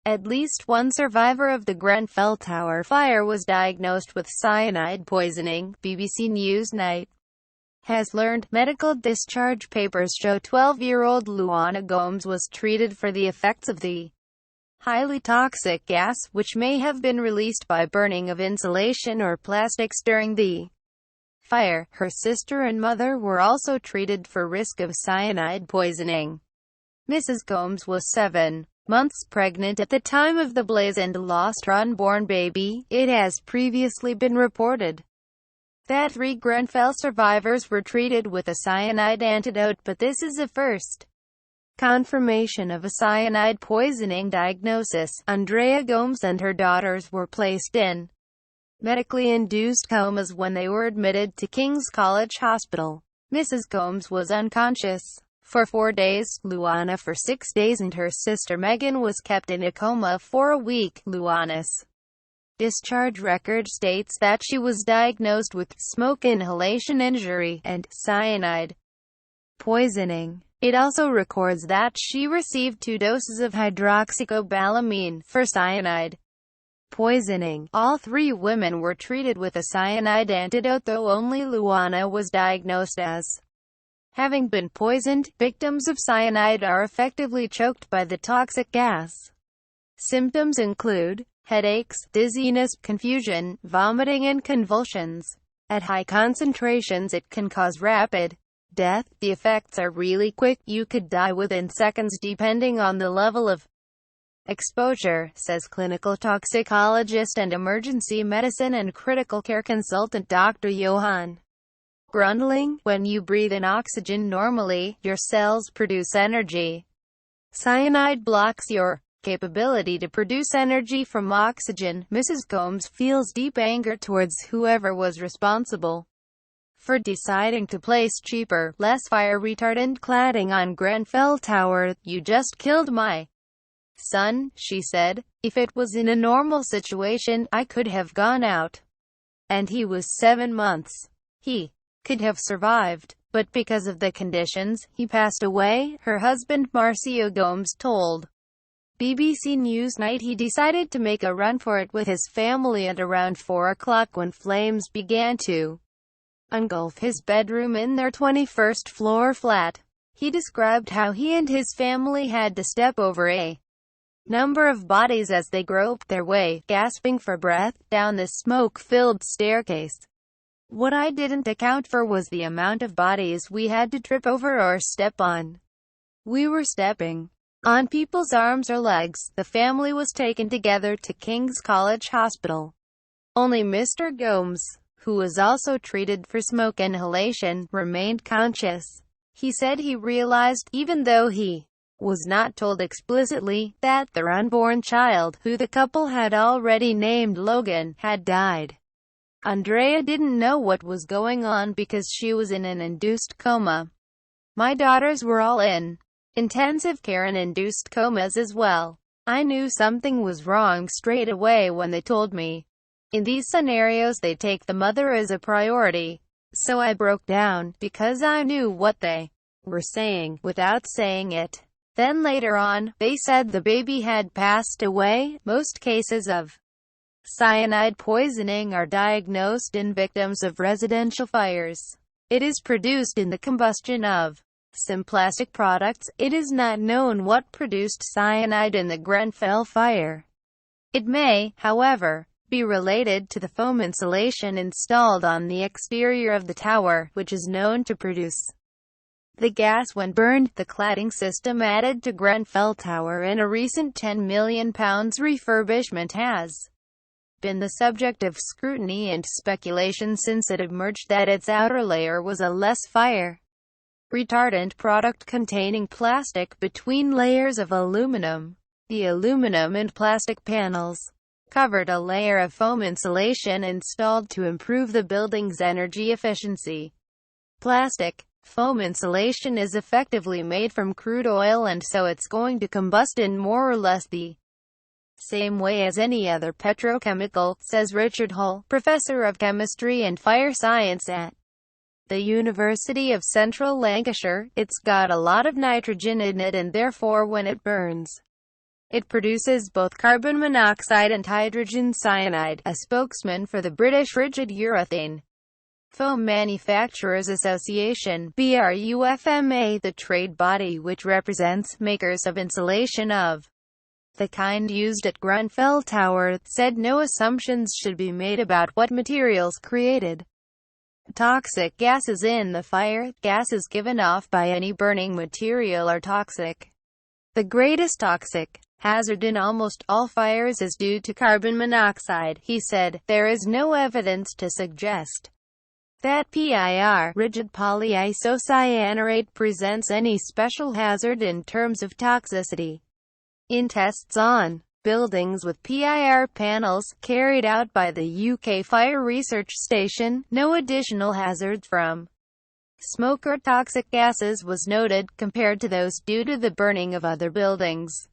At least one survivor of the Grenfell Tower fire was diagnosed with cyanide poisoning, BBC News Night has learned. Medical discharge papers show 12-year-old Luana Gomes was treated for the effects of the highly toxic gas, which may have been released by burning of insulation or plastics during the fire. Her sister and mother were also treated for risk of cyanide poisoning. Mrs. Gomes was 7 months pregnant at the time of the blaze and lost her unborn baby. It has previously been reported that 3 Grenfell survivors were treated with a cyanide antidote, but this is a first confirmation of a cyanide poisoning diagnosis. Andrea Gomes and her daughters were placed in medically induced comas when they were admitted to King's College Hospital. Mrs. Gomes was unconscious for 4 days, Luana for 6 days, and her sister Megan was kept in a coma for a week. Luana's discharge record states that she was diagnosed with smoke inhalation injury and cyanide poisoning. It also records that she received 2 doses of hydroxycobalamin for cyanide poisoning. All 3 women were treated with a cyanide antidote, though only Luana was diagnosed as having been poisoned. Victims of cyanide are effectively choked by the toxic gas. Symptoms include headaches, dizziness, confusion, vomiting, and convulsions. At high concentrations, it can cause rapid death. The effects are really quick. You could die within seconds depending on the level of exposure, says clinical toxicologist and emergency medicine and critical care consultant Dr. Johann Grundling. When you breathe in oxygen normally, your cells produce energy. Cyanide blocks your capability to produce energy from oxygen. Mrs. Gomes feels deep anger towards whoever was responsible for deciding to place cheaper, less fire-retardant cladding on Grenfell Tower. You just killed my son, she said. If it was in a normal situation, I could have gone out. And he was 7 months. He could have survived. But because of the conditions, he passed away, her husband Marcio Gomes told BBC News Night. He decided to make a run for it with his family at around 4 o'clock when flames began to engulf his bedroom in their 21st floor flat. He described how he and his family had to step over a number of bodies as they groped their way, gasping for breath, down the smoke-filled staircase. What I didn't account for was the amount of bodies we had to trip over or step on. We were stepping on people's arms or legs. The family was taken together to King's College Hospital. Only Mr. Gomes, who was also treated for smoke inhalation, remained conscious. He said he realized, even though he was not told explicitly, that their unborn child, who the couple had already named Logan, had died. Andrea didn't know what was going on because she was in an induced coma. My daughters were all in intensive care and induced comas as well. I knew something was wrong straight away when they told me. In these scenarios they take the mother as a priority. So I broke down, because I knew what they were saying, without saying it. Then later on, they said the baby had passed away. Most cases of cyanide poisoning are diagnosed in victims of residential fires. It is produced in the combustion of some plastic products. It is not known what produced cyanide in the Grenfell fire. It may, however, be related to the foam insulation installed on the exterior of the tower, which is known to produce the gas when burned. The cladding system added to Grenfell Tower in a recent £10 million refurbishment has been the subject of scrutiny and speculation since it emerged that its outer layer was a less fire-retardant product containing plastic between layers of aluminum. The aluminum and plastic panels covered a layer of foam insulation installed to improve the building's energy efficiency. Plastic foam insulation is effectively made from crude oil, and so it's going to combust in more or less the same way as any other petrochemical, says Richard Hull, professor of chemistry and fire science at the University of Central Lancashire. It's got a lot of nitrogen in it, and therefore when it burns, It produces both carbon monoxide and hydrogen cyanide, a spokesman for the British Rigid Urethane Foam Manufacturers Association (BRUFMA), the trade body which represents makers of insulation of the kind used at Grenfell Tower, said no assumptions should be made about what materials created toxic gases in the fire. Gases given off by any burning material are toxic. The greatest toxic hazard in almost all fires is due to carbon monoxide, he said. There is no evidence to suggest that PIR, rigid polyisocyanurate, presents any special hazard in terms of toxicity. In tests on buildings with PIR panels, carried out by the UK Fire Research Station, no additional hazards from smoke or toxic gases was noted, compared to those due to the burning of other buildings.